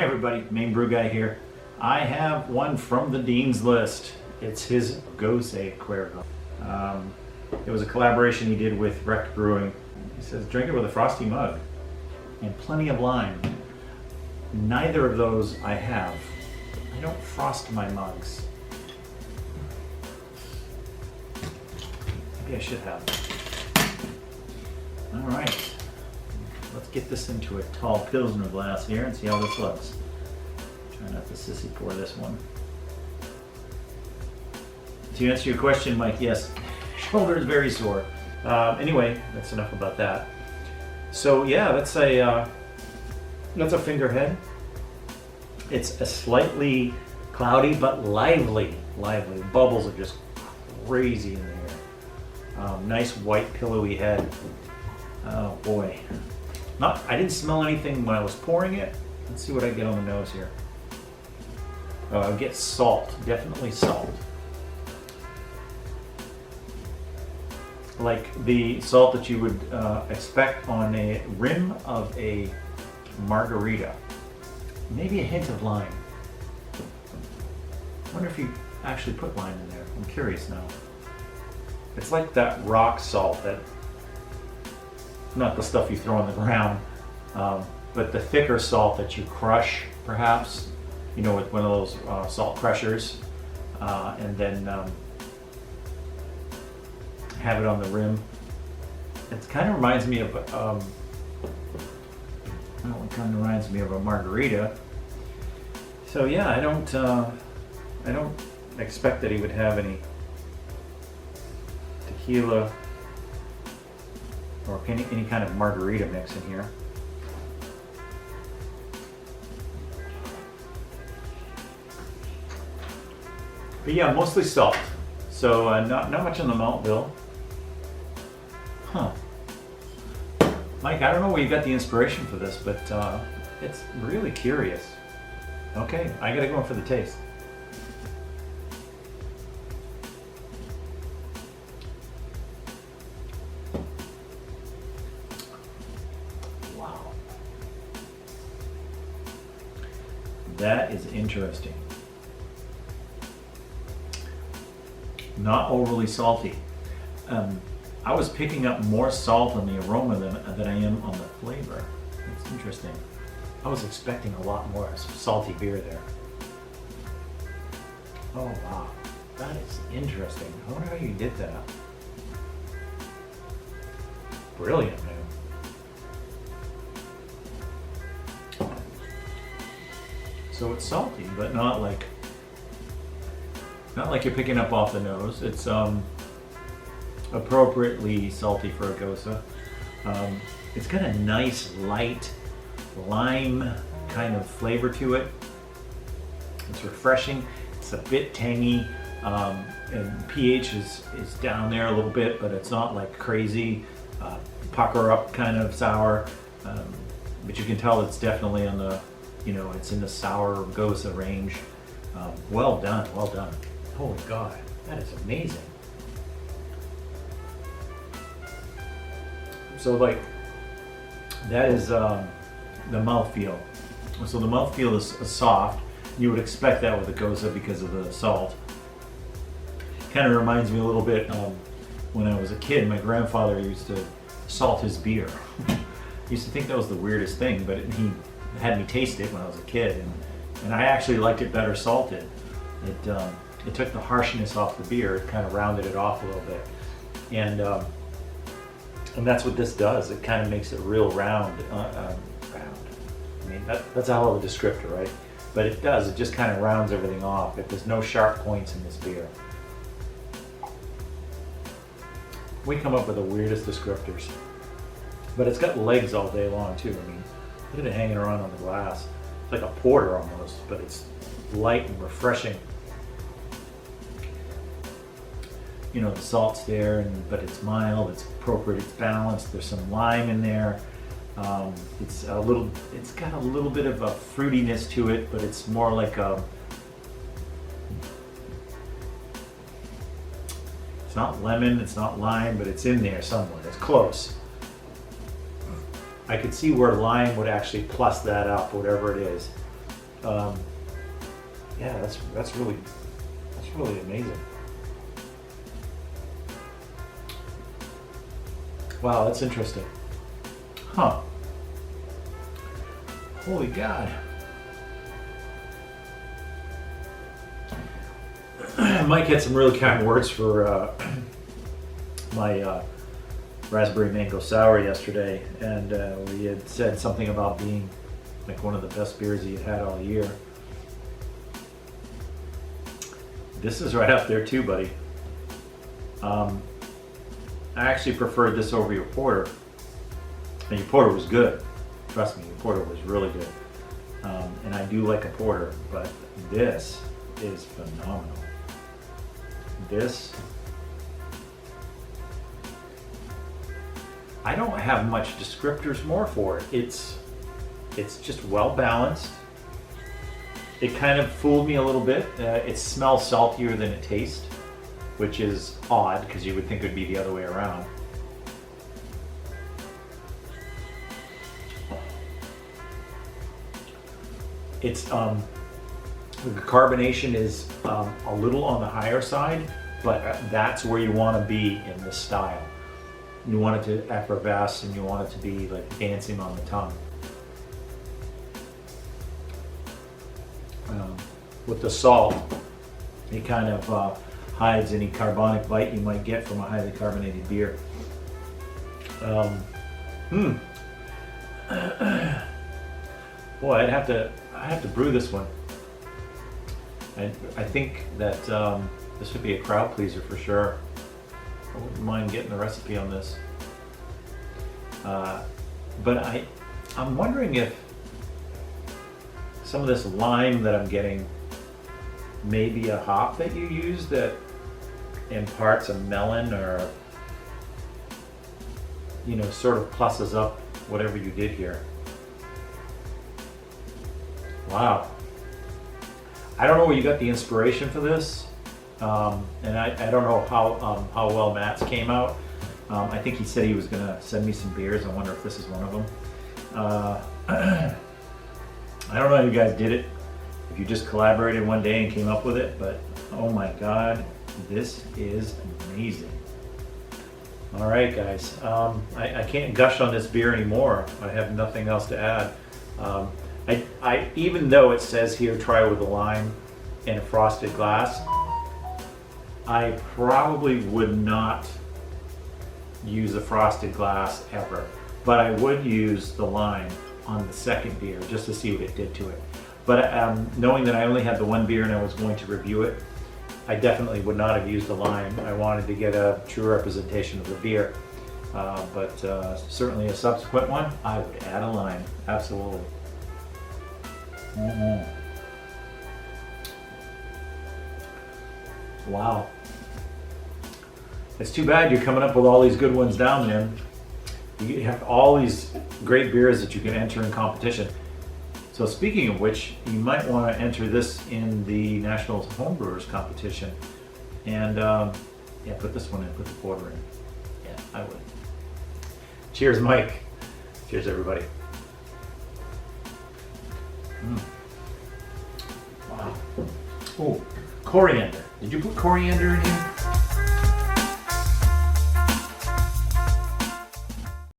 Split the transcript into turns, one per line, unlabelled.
everybody, Main Brew Guy here. I have one from the Dean's List. It's his Gose Cuervo. It was a collaboration he did with Rec Brewing. He says, drink it with a frosty mug and plenty of lime. Neither of those I have. I don't frost my mugs. Maybe I should have. All right, let's get this into a tall Pilsner glass here and see how this looks. Try not to sissy pour this one. To answer your question, Mike, yes, shoulder is very sore. Anyway, that's enough about that. So yeah, that's a fingerhead. It's a slightly cloudy but lively. The bubbles are just crazy in there. Nice white pillowy head. Oh boy. I didn't smell anything when I was pouring it. Let's see what I get on the nose here. I get salt, definitely salt. Like the salt that you would expect on a rim of a margarita. Maybe a hint of lime. I wonder if you actually put lime in there. I'm curious now. It's like that rock salt, that not the stuff you throw on the ground, but the thicker salt that you crush, perhaps, you know, with one of those salt crushers, and then have it on the rim. It kind of reminds me of, it kind of reminds me of a margarita. So yeah, I don't expect that he would have any tequila or any kind of margarita mix in here. But yeah, mostly salt. So not much on the malt bill. Huh. Mike, I don't know where you got the inspiration for this, but it's really curious. Okay, I gotta go in for the taste. Wow. That is interesting. Not overly salty. I was picking up more salt on the aroma than I am on the flavor. That's interesting. I was expecting a lot more salty beer there. Oh wow, that is interesting. I wonder how you did that. Brilliant, man. So it's salty, but not like you're picking up off the nose. It's appropriately salty for a Gose. It's got a nice light lime kind of flavor to it. It's refreshing. It's a bit tangy, and pH is down there a little bit, but it's not like crazy pucker up kind of sour. But you can tell it's definitely on the, it's in the sour Gose range. Well done, well done. Holy God, that is amazing. So like, that is the mouthfeel. So the mouthfeel is soft. You would expect that with a Gose because of the salt. Kind of reminds me a little bit when I was a kid, my grandfather used to salt his beer. I used to think that was the weirdest thing, but he had me taste it when I was a kid, and I actually liked it better salted. It took the harshness off the beer, it kind of rounded it off a little bit. And that's what this does. It kind of makes it real round. I mean, that's a hell of a descriptor, right? But it does. It just kind of rounds everything off. There's no sharp points in this beer. We come up with the weirdest descriptors. But it's got legs all day long too. I mean, look at it hanging around on the glass. It's like a porter almost, but it's light and refreshing. The salt's there, but it's mild, it's appropriate, it's balanced. There's some lime in there. It's got a little bit of a fruitiness to it, but it's more like it's not lemon, it's not lime, but it's in there somewhere. It's close. I could see where lime would actually plus that up, whatever it is. Yeah, that's really amazing. Wow, that's interesting. Huh. Holy God. Mike had some really kind words for my raspberry mango sour yesterday, and we had said something about being like one of the best beers he had had all year. This is right up there too, buddy. I actually preferred this over your porter, and your porter was good. Trust me, your porter was really good. And I do like a porter, but this is phenomenal. This, I don't have much descriptors more for it. It's just well balanced. It kind of fooled me a little bit. It smells saltier than it tastes, which is odd because you would think it would be the other way around. It's the carbonation is a little on the higher side, but that's where you want to be in this style. You want it to effervesce and you want it to be like dancing on the tongue. With the salt, it kind of hides any carbonic bite you might get from a highly carbonated beer. Boy, I have to brew this one. I think that this would be a crowd pleaser for sure. I wouldn't mind getting the recipe on this. But I'm wondering if some of this lime that I'm getting may be a hop that you use that imparts a melon or, you know, sort of pluses up whatever you did here. Wow. I don't know where you got the inspiration for this, and I don't know how well Matt's came out. I think he said he was going to send me some beers. I wonder if this is one of them. I don't know how you guys did it, if you just collaborated one day and came up with it, but oh my God, this is amazing. All right, guys, I can't gush on this beer anymore. I have nothing else to add. I even though it says here try with a lime and a frosted glass, I probably would not use a frosted glass ever, but I would use the lime on the second beer just to see what it did to it. But knowing that I only had the one beer and I was going to review it, I definitely would not have used the lime. I wanted to get a true representation of the beer. But certainly a subsequent one, I would add a lime, absolutely. Wow. It's too bad you're coming up with all these good ones down, man. You have all these great beers that you can enter in competition. So speaking of which, you might want to enter this in the National Homebrewers competition. And yeah, put this one in, put the porter in. Yeah, I would. Cheers, Mike. Cheers, everybody. Wow. Oh, coriander. Did you put coriander in here?